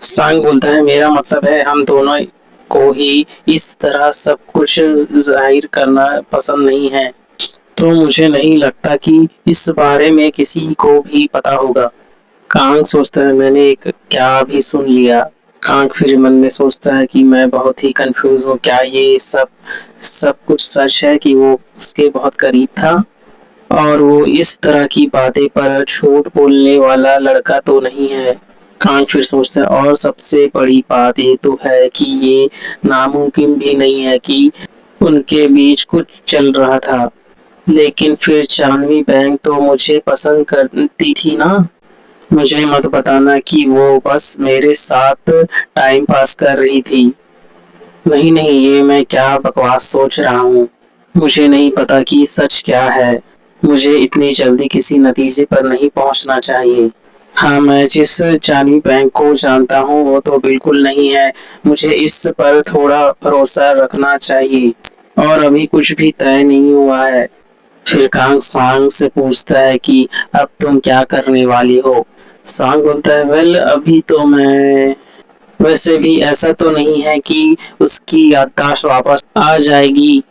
सांग बोलता है मेरा मतलब है हम दोनों को ही इस तरह सब कुछ जाहिर करना पसंद नहीं है। तो मुझे नहीं लगता कि इस बारे में किसी को भी पता होगा। कांग सोचता है मैंने एक क्या भी सुन लिया। कांग फिर मन में सोचता है कि मैं बहुत ही कंफ्यूज हूँ, क्या ये सब सब कुछ सच है कि वो उसके बहुत करीब था और वो इस तरह की बातें पर झूठ बोलने वाला लड़का तो नहीं है। कांग फिर सोचता है और सबसे बड़ी बात ये तो है कि ये नामुमकिन भी नहीं है कि उनके बीच कुछ चल रहा था। लेकिन फिर जानवी बैंक तो मुझे पसंद करती थी ना। मुझे मत बताना कि वो बस मेरे साथ टाइम पास कर रही थी। नहीं नहीं, ये मैं क्या बकवास सोच रहा हूँ। मुझे नहीं पता कि सच क्या है। मुझे इतनी जल्दी किसी नतीजे पर नहीं पहुंचना चाहिए। हाँ, मैं जिस जानवी बैंक को जानता हूँ वो तो बिल्कुल नहीं है। मुझे इस पर थोड़ा भरोसा रखना चाहिए और अभी कुछ भी तय नहीं हुआ है। फिर कांग सांग से पूछता है कि अब तुम क्या करने वाली हो। सांग बोलता है वेल अभी तो मैं, वैसे भी ऐसा तो नहीं है कि उसकी याददाश्त वापस आ जाएगी।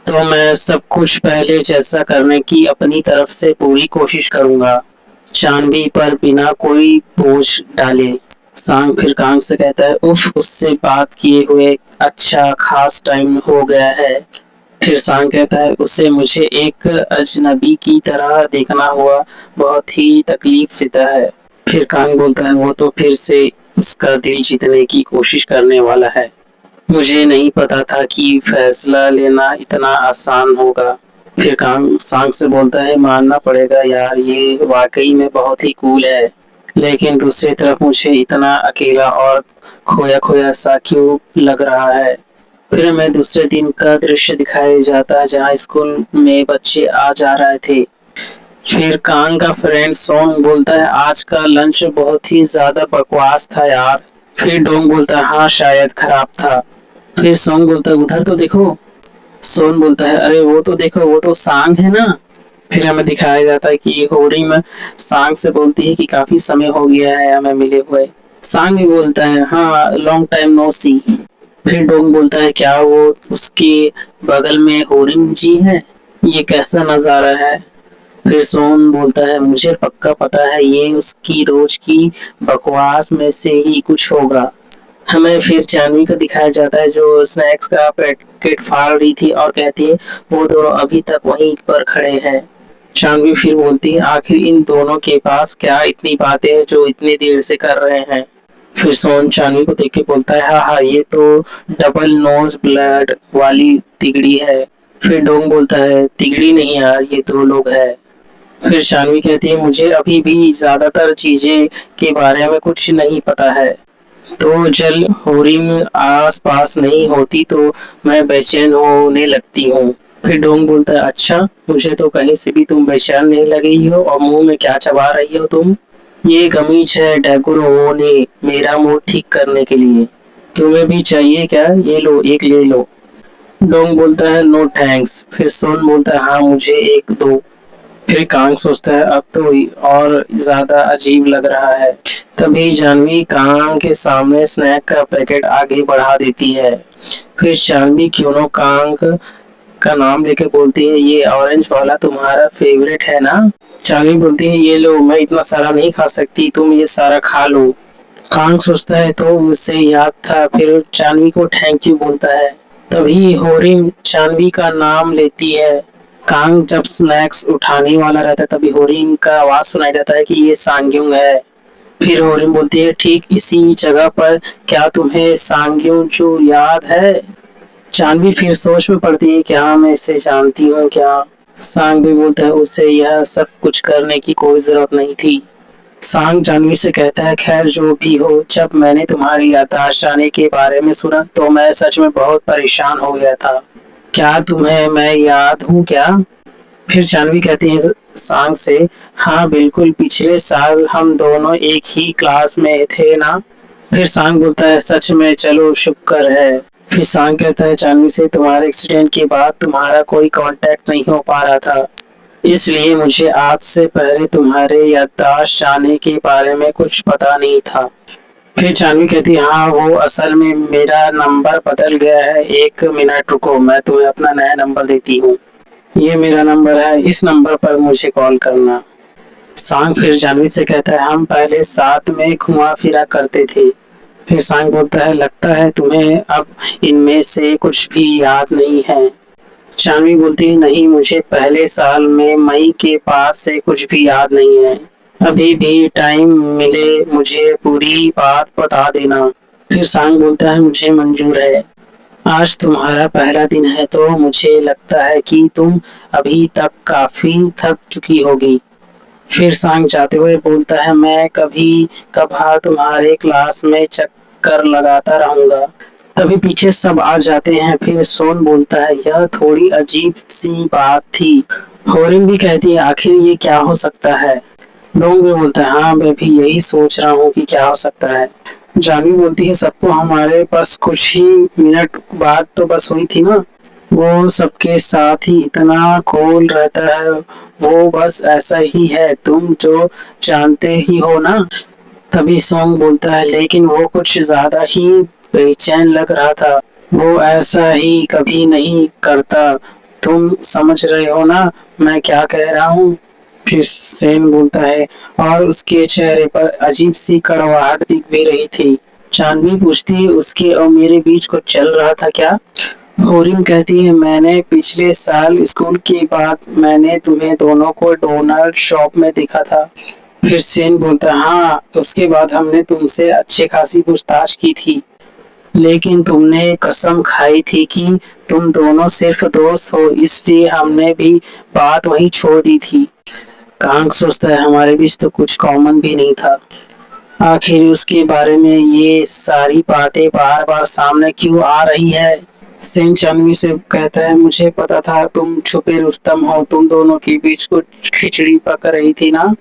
तो मैं सब कुछ पहले जैसा करने की अपनी तरफ से पूरी कोशिश करूंगा, जानवी पर बिना कोई बोझ डाले। सांग फिर कांग से कहता है उफ, उससे बात किए हुए अच्छा खास टाइम हो गया है। फिर सांग कहता है उसे मुझे एक अजनबी की तरह देखना हुआ बहुत ही तकलीफ देता है। फिर कांग बोलता है वो तो फिर से उसका दिल जीतने की कोशिश करने वाला है। मुझे नहीं पता था कि फैसला लेना इतना आसान होगा। फिर कांग सांग से बोलता है मानना पड़ेगा यार, ये वाकई में बहुत ही कूल है। लेकिन दूसरी तरफ मुझे इतना अकेला और खोया खोया सा क्यों लग रहा है। फिर हमें दूसरे दिन का दृश्य दिखाया जाता है जहाँ स्कूल में बच्चे आ जा रहे थे। फिर कांग का फ्रेंड सोंग बोलता है आज का लंच बहुत ही ज्यादा बकवास था यार। फिर डोंग बोलता है हाँ शायद खराब था। फिर सोंग बोलता है उधर तो देखो। सोन बोलता है अरे वो तो देखो, वो तो सांग है ना। फिर हमें दिखाया जाता है कि होरी में सांग से बोलती है कि काफी समय हो गया है हमें मिले हुए। सांग भी बोलता है हाँ लॉन्ग टाइम नो सी। फिर डोंग बोलता है क्या वो उसके बगल में होरिम जी है, ये कैसा नजारा है। फिर सोन बोलता है मुझे पक्का पता है ये उसकी रोज की बकवास में से ही कुछ होगा। हमें फिर जानवी को दिखाया जाता है जो स्नैक्स का पैकेट फाड़ रही थी और कहती है वो दोनों अभी तक वहीं पर खड़े हैं। जानवी फिर बोलती है आखिर इन दोनों के पास क्या इतनी बातें हैं जो इतनी देर से कर रहे हैं। फिर सोन चांदनी को देख के बोलता है हाँ हाँ ये तो डबल नोज ब्लड वाली तिगड़ी है। फिर डोंग बोलता है तिगड़ी नहीं यार, ये दो लोग है। फिर शानवी कहती है मुझे अभी भी ज्यादातर चीजें के बारे में कुछ नहीं पता है। तो जल होरिंग आस पास नहीं होती तो मैं बेचैन होने लगती हूँ। फिर डोंग बोलता है अच्छा, मुझे तो कहीं से भी तुम बेचैन नहीं लग रही हो और मुंह में क्या चबा रही हो तुम। ये कमीज है डैगुरो ने मेरा मूड ठीक करने के लिए। तुम्हें भी चाहिए क्या, ये लो एक ले लो। डोंग बोलता है नो थैंक्स। फिर सोन बोलता है हाँ मुझे एक दो। फिर कांग सोचता है अब तो और ज्यादा अजीब लग रहा है। तभी जानवी कांग के सामने स्नैक का पैकेट आगे बढ़ा देती है। फिर जानवी क्यों कांग का नाम लेके बोलती है ये ऑरेंज वाला तुम्हारा फेवरेट है ना। जानवी बोलती है ये लो, मैं इतना सारा नहीं खा सकती, तुम ये सारा खा लो। कांग सोचता है तो मुझसे याद था, फिर जानवी को थैंक यू बोलता है। तभी होरिम जानवी का नाम लेती है। कांग जब स्नैक्स उठाने वाला रहता है तभी होरिम का आवाज सुनाई देता है कि ये सांग्युंग है। फिर होरिम बोलती है ठीक इसी जगह पर, क्या तुम्हें सांग्युंग जो याद है। जानवी फिर सोच में पड़ती है क्या मैं इसे जानती हूँ क्या। सांग भी बोलता है उसे यह सब कुछ करने की कोई जरूरत नहीं थी। सांग जानवी से कहता है खैर जो भी हो, जब मैंने तुम्हारी याददाश्त जाने के बारे में सुना तो मैं सच में बहुत परेशान हो गया था। क्या तुम्हें मैं याद हूँ क्या। फिर जानवी कहती है सांग से हाँ बिल्कुल, पिछले साल हम दोनों एक ही क्लास में थे ना। फिर सांग बोलता है सच में, चलो शुक्र है। फिर सांग कहता है जानवी से तुम्हारे एक्सीडेंट के बाद तुम्हारा कोई कांटेक्ट नहीं हो पा रहा था, इसलिए मुझे आज से पहले तुम्हारे याददाश्त जाने के बारे में कुछ पता नहीं था। फिर जानवी कहती है हाँ वो असल में मेरा नंबर बदल गया है, 1 मिनट रुको मैं तुम्हें अपना नया नंबर देती हूँ। ये मेरा नंबर है, इस नंबर पर मुझे कॉल करना। सांग फिर जानवी से कहता है हम पहले साथ में घुमा फिरा करते थे। फिर सांग बोलता है लगता है तुम्हें अब इनमें से कुछ भी याद नहीं है। जानवी बोलती है नहीं मुझे पहले साल में मई के बाद से कुछ भी याद नहीं है। अभी भी टाइम मिले मुझे पूरी बात बता देना। फिर सांग बोलता है मुझे मंजूर है। आज तुम्हारा पहला दिन है तो मुझे लगता है कि तुम अभी तक काफी थक चुकी होगी। फिर सांग जाते हुए बोलता है मैं कभी कभार तुम्हारे क्लास में चक्कर लगाता रहूंगा। तभी पीछे सब आ जाते हैं। फिर सोन बोलता है यह थोड़ी अजीब सी बात थी। होरिन भी कहती है आखिर ये क्या हो सकता है। डोंग भी बोलता है हाँ मैं भी यही सोच रहा हूँ कि क्या हो सकता है। जानवी बोलती है सबको हमारे पास कुछ ही मिनट बाद तो बस हुई थी ना, वो सबके साथ ही इतना कूल रहता है, वो बस ऐसा ही है तुम जो जानते ही हो ना। तभी सोंग बोलता है लेकिन वो कुछ ज्यादा ही बेचैन लग रहा था, वो ऐसा ही कभी नहीं करता, तुम समझ रहे हो ना मैं क्या कह रहा हूँ। फिर सेन बोलता है और उसके चेहरे पर अजीब सी कड़वाहट दिख भी रही थी। जानवी पूछती है उसके और मेरे बीच कुछ चल रहा था क्या। होरिन कहती है मैंने पिछले साल स्कूल के बाद मैंने तुम्हें दोनों को डोनल्ड शॉप में देखा था। फिर सेन बोलता हाँ उसके बाद हमने तुमसे अच्छी खासी पूछताछ की थी, लेकिन तुमने कसम खाई थी कि तुम दोनों सिर्फ दोस्त हो, इसलिए हमने भी बात वहीं छोड़ दी थी। कांग सोचता है हमारे बीच तो कुछ कॉमन भी नहीं था, आखिर उसके बारे में ये सारी बातें बार बार सामने क्यों आ रही है। सेन चांदनी से कहता है मुझे पता था तुम छुपे रुस्तम हो, तुम दोनों के बीच कुछ खिचड़ी पक रही थी ना।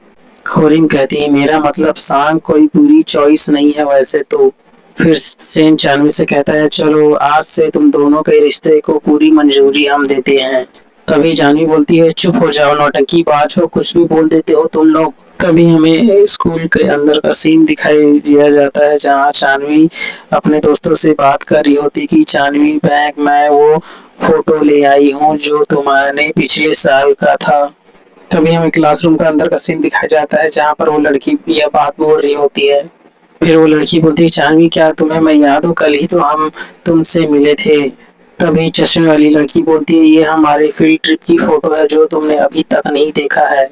होरिन कहती है मेरा मतलब सांग कोई बुरी चॉइस नहीं है वैसे तो। फिर सेन चांदनी से कहता है चलो आज से तुम दोनों के रिश्ते को पूरी मंजूरी हम देते हैं। तभी जानवी बोलती है चुप हो जाओ नौटंकी बाज हो, कुछ भी बोल देते हो तुम लोग। तभी हमें स्कूल के अंदर का सीन दिखाई दिया जाता है जहाँ चांदवी अपने दोस्तों से बात कर रही होती कि चांदवी बैग मैं वो फोटो ले आई हूँ जो तुम्हारे पिछले साल का था। तभी हमें क्लासरूम का अंदर का सीन दिखाया जाता है जहाँ पर वो लड़की यह बात बोल रही होती है। फिर वो लड़की बोलती है चांदवी क्या तुम्हें मैं याद हूँ, कल ही तो हम तुमसे मिले थे। तभी चश्मे वाली लड़की बोलती है ये हमारे फील्ड ट्रिप की फोटो है जो तुमने अभी तक नहीं देखा है।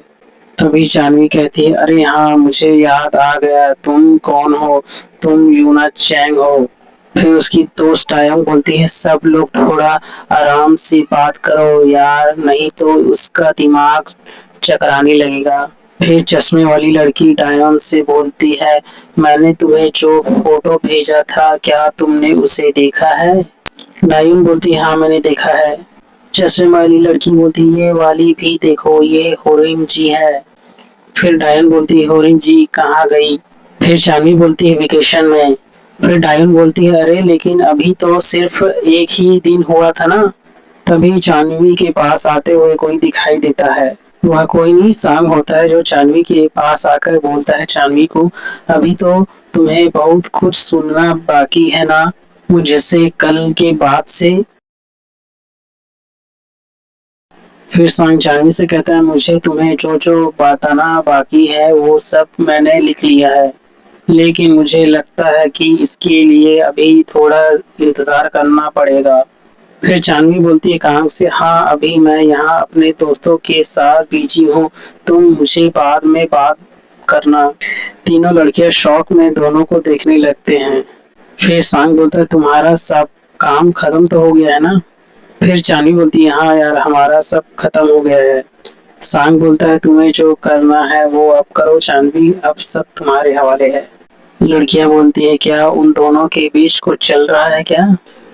तभी जानवी कहती है अरे हाँ मुझे याद आ गया, तुम कौन हो, तुम यूना चैंग हो। फिर उसकी दोस्त टायंग बोलती है सब लोग थोड़ा आराम से बात करो यार नहीं तो उसका दिमाग चकराने लगेगा। फिर चश्मे वाली लड़की डायन से बोलती है मैंने तुम्हें जो फोटो भेजा था क्या तुमने उसे देखा है। डायन बोलती है हाँ मैंने देखा है। चश्मे वाली लड़की बोलती है ये वाली भी देखो ये होरिम जी है। फिर डायन बोलती है होरिन जी कहाँ गई। फिर चांदनी बोलती है वेकेशन में। फिर डायन बोलती है अरे लेकिन अभी तो सिर्फ एक ही दिन हुआ था ना। तभी चांदनी के पास आते हुए कोई दिखाई देता है, वह कोई नहीं सांग होता है जो चांदनी के पास आकर बोलता है चांदनी को अभी तो तुम्हें बहुत कुछ सुनना बाकी है ना मुझसे कल के बाद से। फिर सांग जानवी से कहता है मुझे तुम्हें जो जो बताना बाकी है वो सब मैंने लिख लिया है, लेकिन मुझे लगता है कि इसके लिए अभी थोड़ा इंतजार करना पड़ेगा। फिर जानवी बोलती है कांग से हाँ अभी मैं यहाँ अपने दोस्तों के साथ बिजी हूँ, तुम मुझे बाद में बात करना। तीनों लड़कियां शौक में दोनों को देखने लगते हैं। फिर सांग बोलता है तुम्हारा सब काम खत्म तो हो गया है ना। फिर चांदनी बोलती है हाँ यार हमारा सब खत्म हो गया है। सांग बोलता है तुम्हें जो करना है वो अब करो चांदनी, अब सब तुम्हारे हवाले है। लड़कियां बोलती है क्या उन दोनों के बीच कुछ चल रहा है क्या।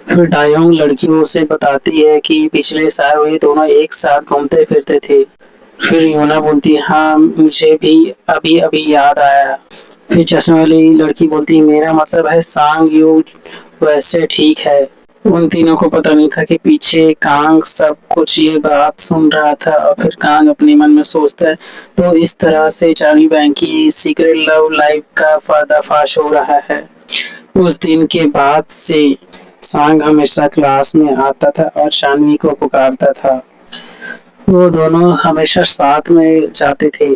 फिर डायोंग लड़कियों से बताती है कि पिछले साल वे दोनों एक साथ घूमते फिरते थे। फिर योना बोलती है हाँ मुझे भी अभी अभी याद आया। फिर चश्मे वाली लड़की बोलती है मेरा मतलब है सांग यू वैसे ठीक है। उन तीनों को पता नहीं था कि पीछे कांग सब कुछ ये बात सुन रहा था और फिर कांग अपने मन में सोचता है तो इस तरह से चार्ली बैंक की सीक्रेट लव लाइफ का पर्दाफाश हो रहा है। उस दिन के बाद से सांग हमेशा क्लास में आता था और शानवी को पुकारता था। वो दोनों हमेशा साथ में जाते थे।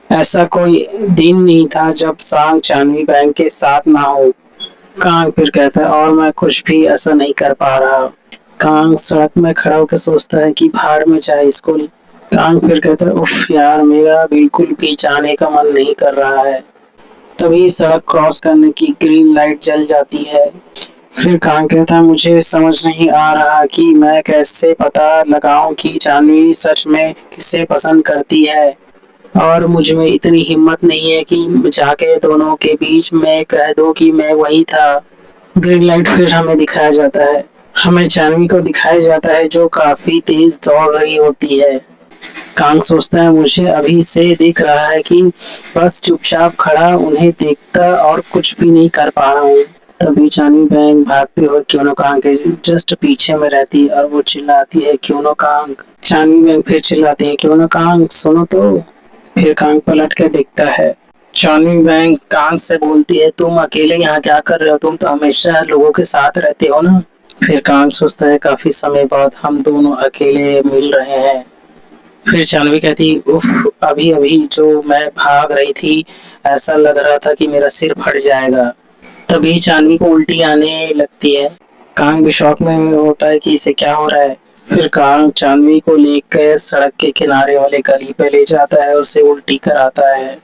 ऐसा कोई दिन नहीं था जब सांग चांदनी बैंक के साथ ना हो। कांग फिर कहता है और मैं कुछ भी ऐसा नहीं कर पा रहा। कांग सड़क में खड़ा होकर सोचता है कि भाड़ में जाए स्कूल। कांग फिर कहता है उफ यार मेरा बिल्कुल भी जाने का मन नहीं कर रहा है। तभी सड़क क्रॉस करने की ग्रीन लाइट जल जाती है। फिर कांग कहता है मुझे समझ नहीं आ रहा कि मैं कैसे पता लगाऊं कि चांदनी सच में किसे पसंद करती है, और मुझ में इतनी हिम्मत नहीं है कि जाके दोनों के बीच में कह दो कि मैं वही था। ग्रीन लाइट फिर हमें दिखाया जाता है। हमें चांदनी को दिखाया जाता है जो काफी तेज दौड़ रही होती है। कांग सोचता है मुझे अभी से दिख रहा है कि बस चुपचाप खड़ा उन्हें देखता और कुछ भी नहीं कर पा रहा हूँ। तभी चांदनी बैंक भागते हुए क्योनो कांग के जस्ट पीछे में रहती है और वो चिल्लाती है क्योनो कांग। चांदनी बैंक फिर चिल्लाती है क्योनो कांग सुनो तो। फिर कांग पलट के दिखता है। चांदनी बैंक कांग से बोलती है तुम अकेले यहाँ क्या कर रहे हो, तुम तो हमेशा लोगों के साथ रहते हो ना। फिर कांग सोचता है काफी समय बाद हम दोनों अकेले मिल रहे हैं। फिर जानवी कहती उफ अभी अभी जो मैं भाग रही थी ऐसा लग रहा था कि मेरा सिर फट जाएगा। तभी जानवी को उल्टी आने लगती है। कांग भी शौक में होता है कि इसे क्या हो रहा है। फिर कांग जानवी को लेकर सड़क के किनारे वाले गली पे ले जाता है और उसे उल्टी कराता है।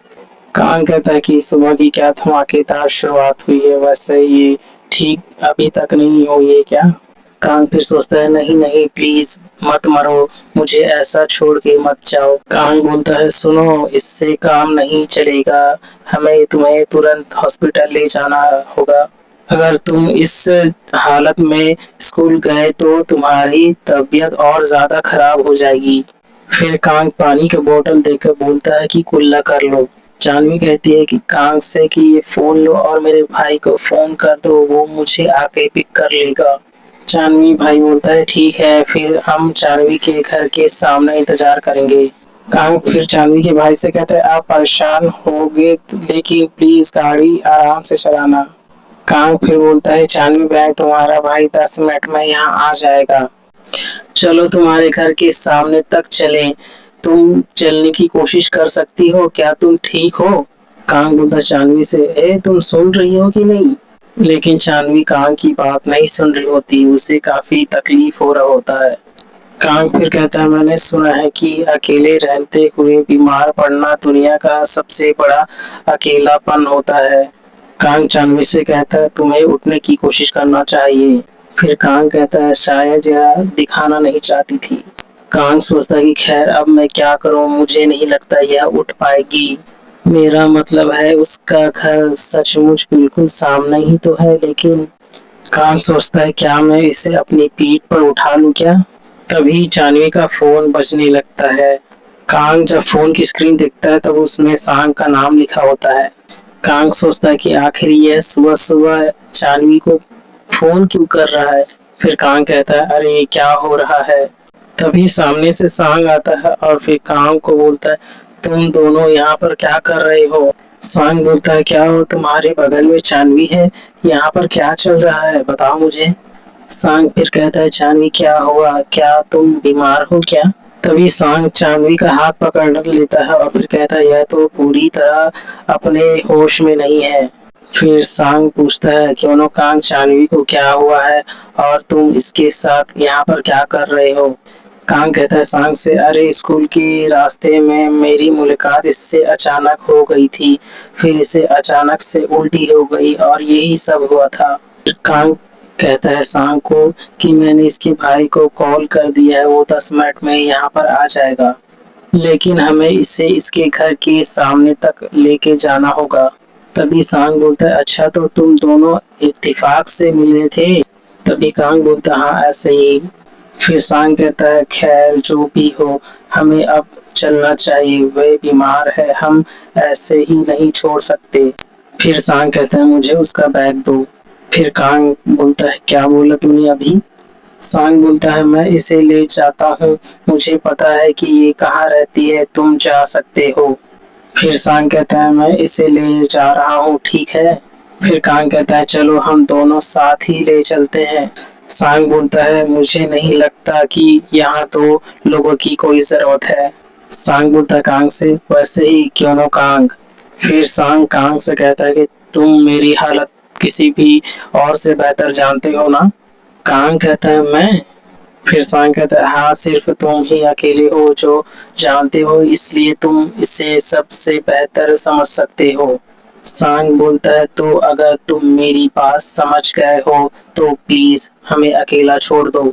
कांग कहता है कि सुबह की क्या धमाकेदार शुरुआत हुई है, वैसे ये ठीक अभी तक नहीं हुई है क्या। कांग फिर सोचता है नहीं नहीं प्लीज मत मरो, मुझे ऐसा छोड़ के मत जाओ। कांग बोलता है सुनो इससे काम नहीं चलेगा, हमें तुम्हें तुरंत हॉस्पिटल ले जाना होगा। अगर तुम इस हालत में स्कूल गए तो तुम्हारी तबीयत और ज्यादा खराब हो जाएगी। फिर कांग पानी की बोतल देकर बोलता है कि कुल्ला कर लो। जानवी कहती है कि कांग से कि ये फोन लो और मेरे भाई को फोन कर दो, वो मुझे आके पिक कर लेगा। जानवी भाई बोलता है ठीक है, फिर हम जानवी के घर के सामने इंतजार करेंगे। कांग फिर जानवी के भाई से कहता है आप परेशान होगे लेकिन प्लीज गाड़ी आराम से चलाना। कांग फिर बोलता है जानवी भाई तुम्हारा भाई 10 मिनट में यहाँ आ जाएगा, चलो तुम्हारे घर के सामने तक चलें, तुम चलने की कोशिश कर सकती हो क्या, तुम ठीक हो। कांग बोलता जानवी से ए तुम सुन रही हो कि नहीं। लेकिन चांदवी कांग की बात नहीं सुन रही होती, उसे काफी तकलीफ हो रहा होता है। कांग फिर कहता है मैंने सुना है कि अकेले रहते हुए बीमार पड़ना दुनिया का सबसे बड़ा अकेलापन होता है। कांग चांदवी से कहता है तुम्हें उठने की कोशिश करना चाहिए। फिर कांग कहता है शायद यह दिखाना नहीं चाहती थी। कांग सोचता है कि खैर अब मैं क्या करूं, मुझे नहीं लगता यह उठ पाएगी। मेरा मतलब है उसका घर सचमुच बिल्कुल सामने ही तो है। लेकिन कांग सोचता है क्या मैं इसे अपनी पीठ पर उठा लूं क्या। तभी जानवी का फोन बजने लगता है। कांग जब फोन की स्क्रीन देखता है तब उसमें सांग का नाम लिखा होता है। कांग सोचता है कि आखिर यह सुबह सुबह जानवी को फोन क्यों कर रहा है। फिर कांग कहता है अरे ये क्या हो रहा है। तभी सामने से सांग आता है और फिर कांग को बोलता है तुम दोनों यहाँ पर क्या कर रहे हो। सांग बोलता है क्या हो तुम्हारे बगल में जानवी है, यहाँ पर क्या चल रहा है बताओ मुझे। सांग फिर कहता है जानवी क्या हुआ, क्या तुम बीमार हो क्या। तभी सांग जानवी का हाथ पकड़ लेता है और फिर कहता है यह तो पूरी तरह अपने होश में नहीं है। फिर सांग पूछता है क्यों कांग जानवी को क्या हुआ है और तुम इसके साथ यहाँ पर क्या कर रहे हो। कांग कहता है सांग से अरे स्कूल के रास्ते में मेरी मुलाकात इससे अचानक हो गई थी, फिर इसे अचानक से उल्टी हो गई और यही सब हुआ था। कांग कहता है सांग को कि मैंने इसके भाई को कॉल कर दिया है, वो 10 मिनट में यहाँ पर आ जाएगा, लेकिन हमें इसे इसके घर के सामने तक लेके जाना होगा। तभी सांग बोलता है अच्छा तो तुम दोनों इत्तेफाक से मिले थे। तभी कांग बोलता हाँ ऐसे ही। फिर सांग कहता है खैर जो भी हो हमें अब चलना चाहिए, वह बीमार है, हम ऐसे ही नहीं छोड़ सकते। फिर सांग कहता है मुझे उसका बैग दो। फिर कांग बोलता है क्या बोला तूने अभी। सांग बोलता है मैं इसे ले जाता हूँ, मुझे पता है कि ये कहाँ रहती है, तुम जा सकते हो। फिर सांग कहता है मैं इसे ले जा रहा हूँ ठीक है। फिर कांग कहता है चलो हम दोनों साथ ही ले चलते हैं। सांग बोलता है मुझे नहीं लगता कि यहाँ तो लोगों की कोई जरूरत है। सांग बोलता है कांग से वैसे ही क्यों ना कांग। फिर सांग कांग से कहता है कि तुम मेरी हालत किसी भी और से बेहतर जानते हो ना। कांग कहता है मैं। फिर सांग कहता है हाँ सिर्फ तुम ही अकेले हो जो जानते हो इसलिए तुम इसे सबसे बेहतर समझ सकते हो। सांग बोलता है तो अगर तुम मेरी बात समझ गए हो तो प्लीज हमें अकेला छोड़ दो।